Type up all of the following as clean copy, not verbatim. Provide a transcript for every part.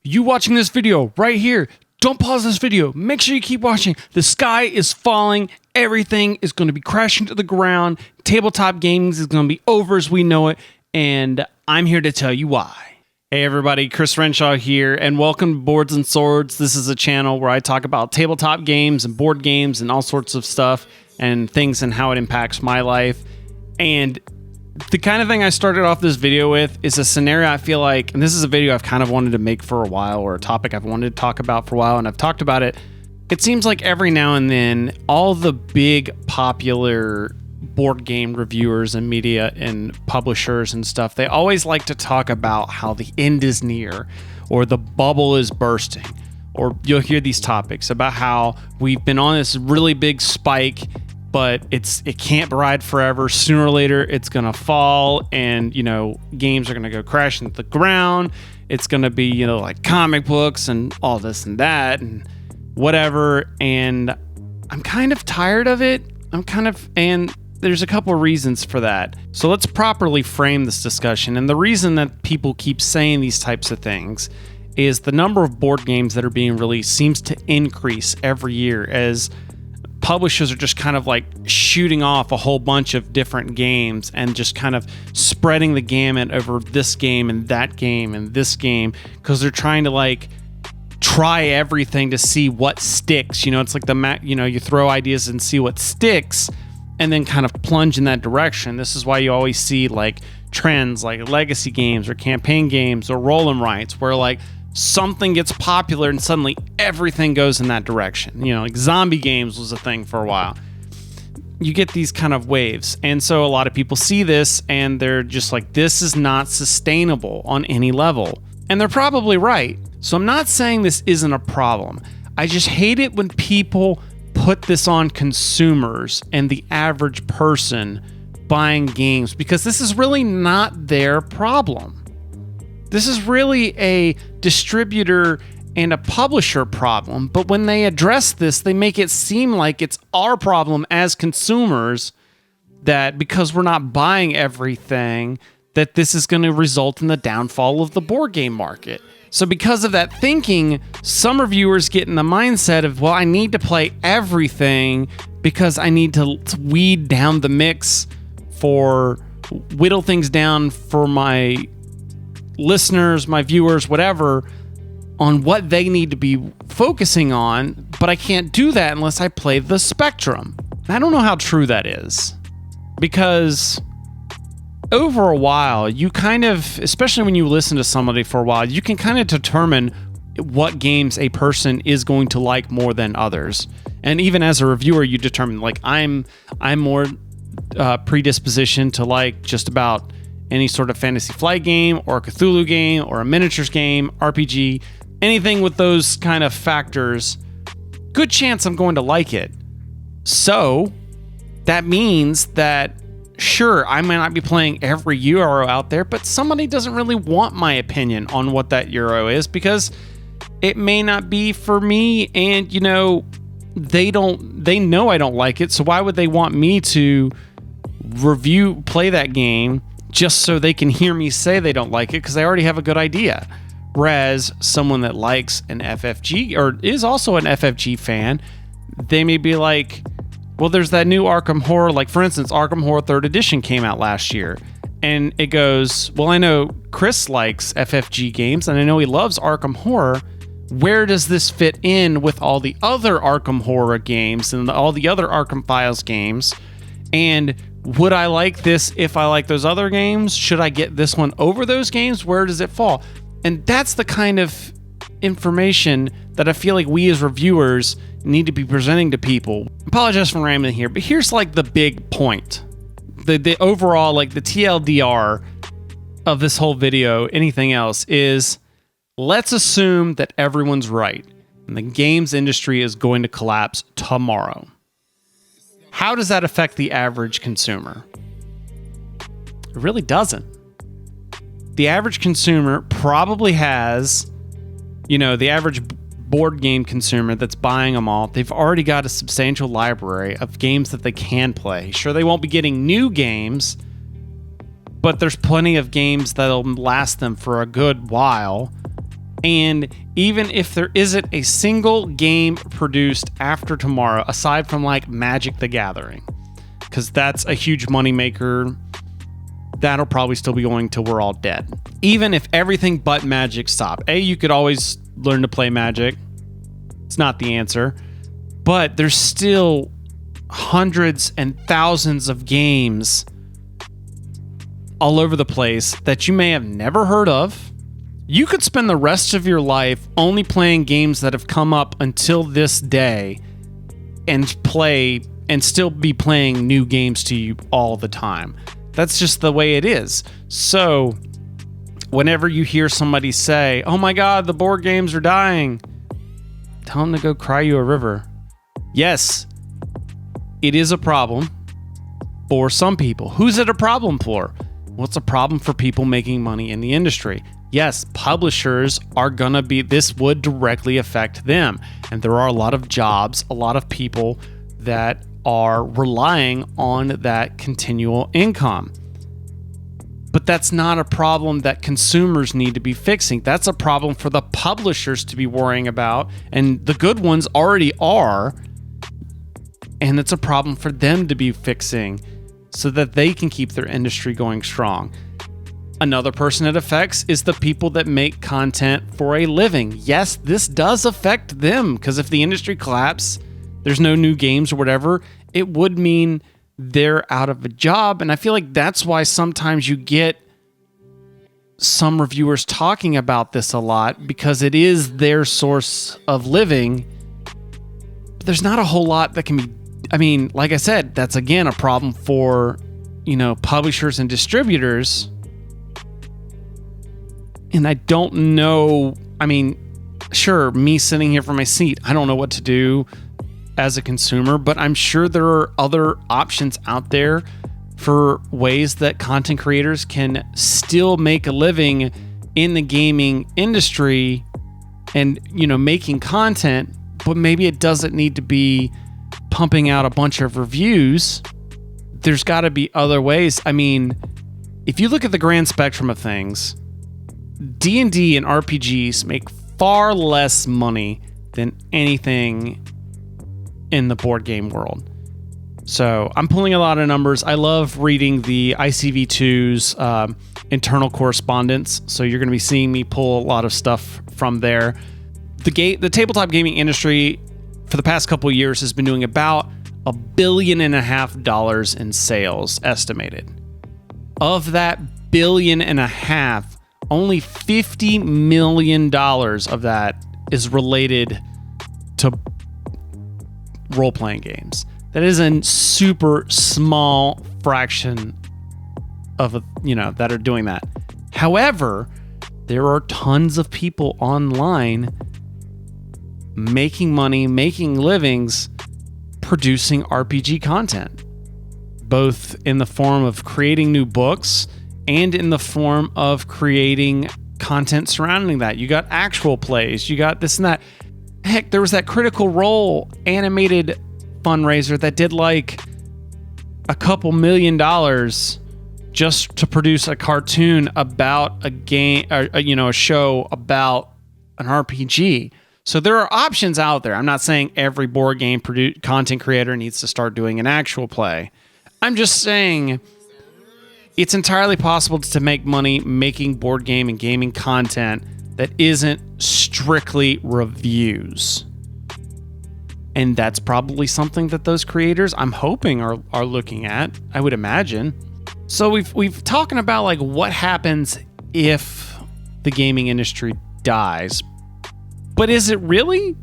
You watching this video right here. Don't pause this video. Make sure you keep watching. The sky is falling. Everything is going to be crashing to the ground. Tabletop gaming is going to be over as we know it. And I'm here to tell you why. Hey everybody, Chris Renshaw here, and welcome to Boards and Swords. This is a channel where I talk about tabletop games and board games and all sorts of stuff and things and how it impacts my life. And the kind of thing I started off this video with is a scenario I feel like, and this is a video I've kind of wanted to make for a while, or a topic I've wanted to talk about for a while, and I've talked about it. It seems like every now and then, all the big popular board game reviewers and media and publishers and stuff, they always like to talk about how the end is near, or the bubble is bursting, or you'll hear these topics about how we've been on this really big spike, but it can't ride forever. Sooner or later, it's gonna fall, and games are gonna go crashing to the ground. It's gonna be like comic books and all this and that and whatever. And I'm kind of tired of it. And there's a couple of reasons for that. So let's properly frame this discussion. And the reason that people keep saying these types of things is the number of board games that are being released seems to increase every year as publishers are just kind of like shooting off a whole bunch of different games and just kind of spreading the gamut over this game and that game and this game, because they're trying to like try everything to see what sticks. It's like you throw ideas and see what sticks and then kind of plunge in that direction. This is why you always see like trends like legacy games or campaign games or roll and writes, where like something gets popular and suddenly everything goes in that direction. Like zombie games was a thing for a while. You get these kind of waves. And so a lot of people see this and they're just like, this is not sustainable on any level. And they're probably right. So I'm not saying this isn't a problem. I just hate it when people put this on consumers and the average person buying games, because this is really not their problem. This is really a distributor and a publisher problem, but when they address this, they make it seem like it's our problem as consumers, that because we're not buying everything, that this is going to result in the downfall of the board game market. So because of that thinking, some reviewers get in the mindset of, well, I need to play everything because I need to weed down the mix, whittle things down for my listeners, my viewers, whatever, on what they need to be focusing on, but I can't do that unless I play the spectrum. I don't know how true that is, because over a while, you kind of, especially when you listen to somebody for a while, you can kind of determine what games a person is going to like more than others. And even as a reviewer, you determine, like, I'm more predisposition to like just about any sort of Fantasy Flight game or a Cthulhu game or a miniatures game, RPG, anything with those kind of factors, good chance I'm going to like it. So that means that, sure, I might not be playing every Euro out there, but somebody doesn't really want my opinion on what that Euro is, because it may not be for me, and they know I don't like it, so why would they want me to play that game just so they can hear me say they don't like it, because I already have a good idea. Whereas someone that likes an FFG or is also an FFG fan, they may be like, well, there's that new Arkham Horror, like for instance, Arkham Horror 3rd Edition came out last year. And it goes, well, I know Chris likes FFG games and I know he loves Arkham Horror. Where does this fit in with all the other Arkham Horror games and all the other Arkham Files games? And would I like this if I like those other games? Should I get this one over those games? Where does it fall? And that's the kind of information that I feel like we as reviewers need to be presenting to people. I apologize for rambling here, but here's like the big point. The overall, like the TLDR of this whole video, anything else, is let's assume that everyone's right and the games industry is going to collapse tomorrow. How does that affect the average consumer? It really doesn't. The average consumer probably has, the average board game consumer that's buying them all, they've already got a substantial library of games that they can play. Sure, they won't be getting new games, but there's plenty of games that'll last them for a good while. And even if there isn't a single game produced after tomorrow, aside from like Magic the Gathering, because that's a huge moneymaker, that'll probably still be going till we're all dead. Even if everything but Magic stopped. You could always learn to play Magic. It's not the answer. But there's still hundreds and thousands of games all over the place that you may have never heard of. You could spend the rest of your life only playing games that have come up until this day and still be playing new games to you all the time. That's just the way it is. So whenever you hear somebody say, "Oh my God, the board games are dying," tell them to go cry you a river. Yes, it is a problem for some people. Who's it a problem for? Well, it's a problem for people making money in the industry. Yes, publishers are gonna this would directly affect them. And there are a lot of jobs, a lot of people that are relying on that continual income. But that's not a problem that consumers need to be fixing. That's a problem for the publishers to be worrying about. And the good ones already are. And it's a problem for them to be fixing so that they can keep their industry going strong. Another person it affects is the people that make content for a living. Yes, this does affect them, because if the industry collapses, there's no new games or whatever, it would mean they're out of a job. And I feel like that's why sometimes you get some reviewers talking about this a lot, because it is their source of living. But there's not a whole lot that can be, like I said, that's again a problem for, publishers and distributors. And I don't know, sure, me sitting here from my seat, I don't know what to do as a consumer, but I'm sure there are other options out there for ways that content creators can still make a living in the gaming industry and, making content, but maybe it doesn't need to be pumping out a bunch of reviews. There's got to be other ways. If you look at the grand spectrum of things, D&D and RPGs make far less money than anything in the board game world. So I'm pulling a lot of numbers. I love reading the ICV2's internal correspondence. So you're going to be seeing me pull a lot of stuff from there. The tabletop gaming industry for the past couple of years has been doing about $1.5 billion in sales estimated. Of that $1.5 billion, only $50 million of that is related to role-playing games. That is a super small fraction of that are doing that. However, there are tons of people online making money, making livings, producing RPG content, both in the form of creating new books and in the form of creating content surrounding that. You got actual plays, you got this and that. Heck, there was that Critical Role animated fundraiser that did like a couple $1 million just to produce a cartoon about a game, or, a show about an RPG. So there are options out there. I'm not saying every board game content creator needs to start doing an actual play. I'm just saying it's entirely possible to make money making board game and gaming content that isn't strictly reviews. And that's probably something that those creators, I'm hoping, are looking at, I would imagine. So we've talking about like what happens if the gaming industry dies. But is it really?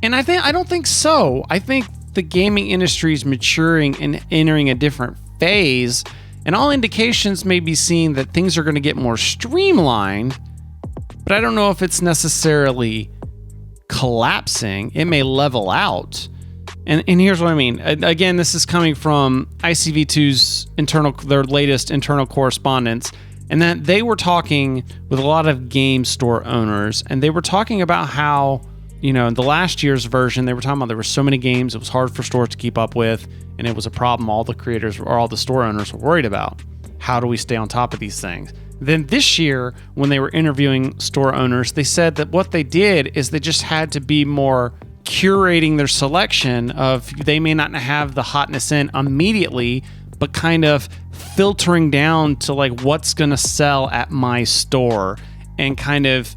And I don't think so. I think the gaming industry is maturing and entering a different phase, and all indications may be seeing that things are going to get more streamlined, but I don't know if it's necessarily collapsing. It may level out. And here's what I mean. Again, this is coming from ICV2's their latest internal correspondence, and that they were talking with a lot of game store owners, and they were talking about how, in the last year's version, they were talking about there were so many games, it was hard for stores to keep up with, and it was a problem all the creators or all the store owners were worried about. How do we stay on top of these things? And Then this year, when they were interviewing store owners, they said that what they did is they just had to be more curating their selection of, they may not have the hotness in immediately, but kind of filtering down to like what's going to sell at my store, and kind of,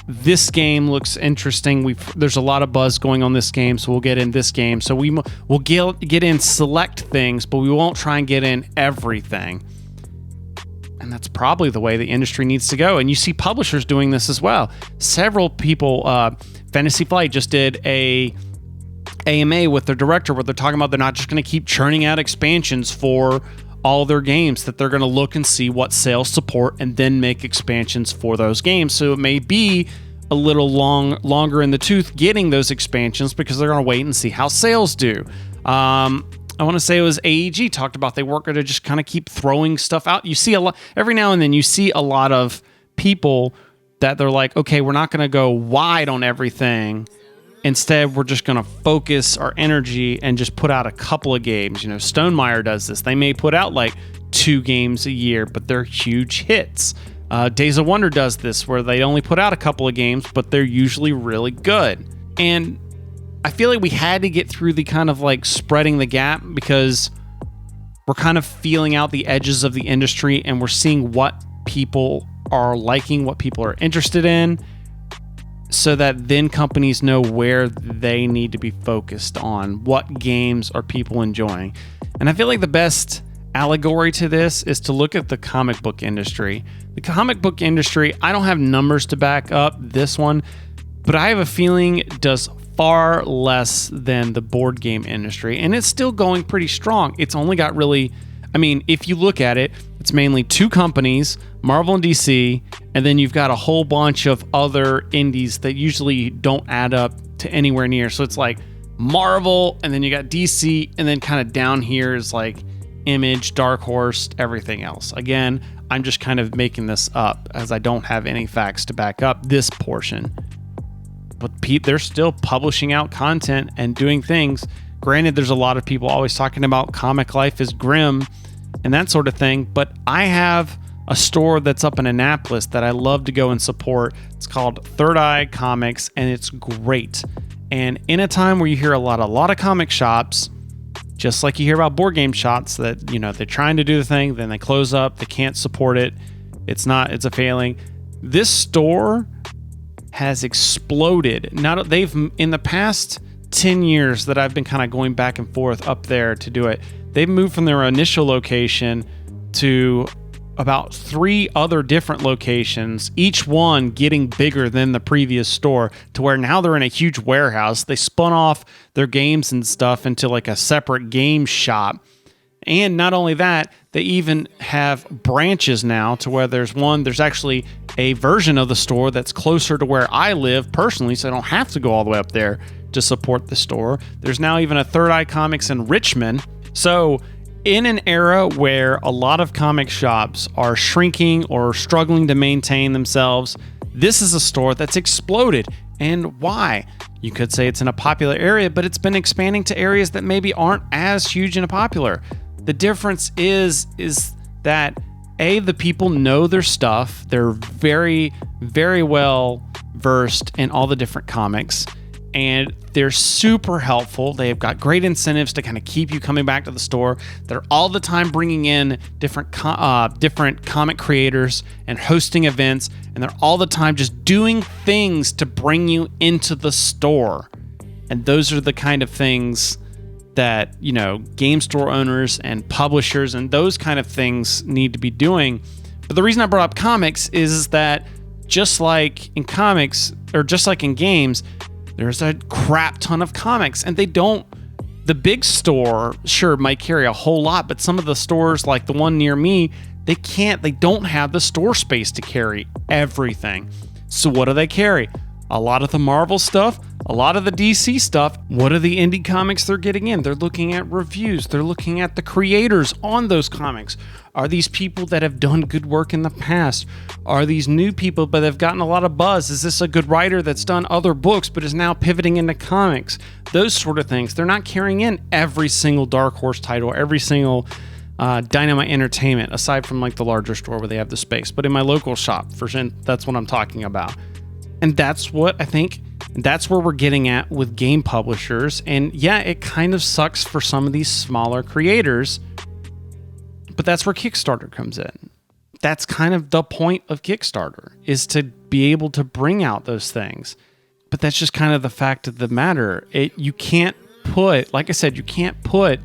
this game looks interesting. There's a lot of buzz going on this game, so we'll get in this game. So we'll get in select things, but we won't try and get in everything. And that's probably the way the industry needs to go. And you see publishers doing this as well. Several people, Fantasy Flight just did a AMA with their director where they're talking about they're not just going to keep churning out expansions for all their games, that they're going to look and see what sales support and then make expansions for those games. So it may be a little longer in the tooth getting those expansions because they're going to wait and see how sales do. I want to say it was AEG talked about they work to just kind of keep throwing stuff out. You see a lot, every now and then you see a lot of people that they're like, okay, we're not going to go wide on everything. Instead, we're just going to focus our energy and just put out a couple of games. You know, Stonemaier does this. They may put out like 2 games a year, but they're huge hits. Days of Wonder does this, where they only put out a couple of games, but they're usually really good. And I feel like we had to get through the kind of like spreading the gap, because we're kind of feeling out the edges of the industry and we're seeing what people are liking, what people are interested in, so that then companies know where they need to be focused on, what games are people enjoying. And I feel like the best allegory to this is to look at the comic book industry. The comic book industry, I don't have numbers to back up this one, but I have a feeling it does far less than the board game industry, and it's still going pretty strong. It's only got really, I mean, if you look at it, it's mainly 2 companies, Marvel and DC, and then you've got a whole bunch of other indies that usually don't add up to anywhere near. So it's like Marvel, and then you got DC, and then kind of down here is like Image, Dark Horse, everything else. Again, I'm just kind of making this up as I don't have any facts to back up this portion. But they're still publishing out content and doing things. Granted, there's a lot of people always talking about comic life is grim and that sort of thing, but I have a store that's up in Annapolis that I love to go and support. It's called Third Eye Comics, and it's great. And in a time where you hear a lot of comic shops, just like you hear about board game shops that, you know, they're trying to do the thing, then they close up, they can't support it, it's a failing. This store has exploded. They've, in the past 10 years that I've been kind of going back and forth up there to do it, they've moved from their initial location to about 3 other different locations, each one getting bigger than the previous store, to where now they're in a huge warehouse. They spun off their games and stuff into like a separate game shop. And not only that, they even have branches now to where there's actually a version of the store that's closer to where I live personally, so I don't have to go all the way up there to support the store. There's now even a Third Eye Comics in Richmond. So in an era where a lot of comic shops are shrinking or struggling to maintain themselves, this is a store that's exploded. And why? You could say it's in a popular area, but it's been expanding to areas that maybe aren't as huge and popular. The difference is that the people know their stuff. They're very, very well versed in all the different comics, and they're super helpful. They've got great incentives to kind of keep you coming back to the store. They're all the time bringing in different comic creators and hosting events, and they're all the time just doing things to bring you into the store. And those are the kind of things that, you know, game store owners and publishers and those kind of things need to be doing. But the reason I brought up comics is that just like in comics, or just like in games, there's a crap ton of comics, and the big store sure might carry a whole lot, but some of the stores like the one near me, they don't have the store space to carry everything. So what do they carry? A lot of the Marvel stuff, a lot of the DC stuff. What are the indie comics they're getting in? They're looking at reviews. They're looking at the creators on those comics. Are these people that have done good work in the past? Are these new people but have gotten a lot of buzz? Is this a good writer that's done other books but is now pivoting into comics? Those sort of things. They're not carrying in every single Dark Horse title, every single Dynamite Entertainment, aside from like the larger store where they have the space, but in my local shop, that's what I'm talking about. And that's what I think, that's where we're getting at with game publishers. And yeah, it kind of sucks for some of these smaller creators, but that's where Kickstarter comes in. That's kind of the point of Kickstarter, is to be able to bring out those things. But that's just kind of the fact of the matter. You can't put, like I said, you can't put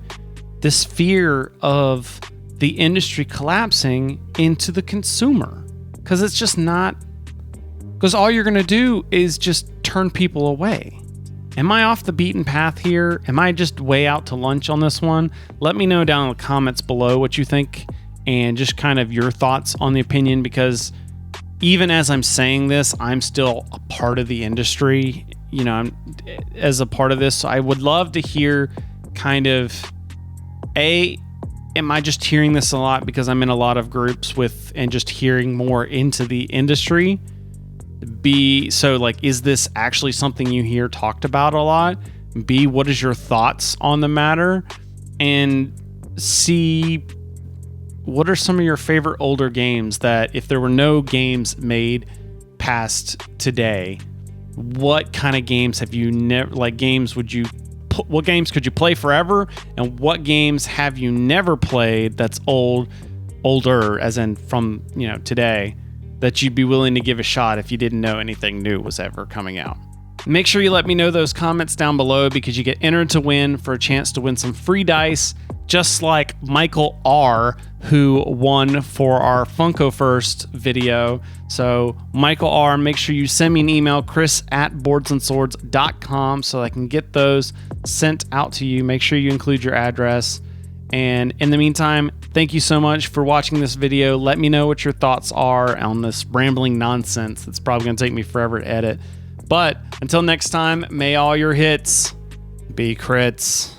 this fear of the industry collapsing into the consumer, because it's just not, because all you're going to do is just turn people away. Am I off the beaten path here? Am I just way out to lunch on this one? Let me know down in the comments below what you think and just kind of your thoughts on the opinion, because even as I'm saying this, I'm still a part of the industry. You know, I'm as a part of this. So I would love to hear kind of, am I just hearing this a lot because I'm in a lot of groups with and just hearing more into the industry? B, so like, is this actually something you hear talked about a lot? B, what is your thoughts on the matter? And C, what are some of your favorite older games that if there were no games made past today, what kind of games have you never, like games would you, what games could you play forever? And what games have you never played that's older, as in from, you know, today, that you'd be willing to give a shot if you didn't know anything new was ever coming out? Make sure you let me know those comments down below, because you get entered to win for a chance to win some free dice, just like Michael R., who won for our Funko First video. So Michael R., make sure you send me an email, chris@boardsandswords.com, so I can get those sent out to you. Make sure you include your address. And in the meantime, thank you so much for watching this video. Let me know what your thoughts are on this rambling nonsense that's probably going to take me forever to edit. But until next time, may all your hits be crits.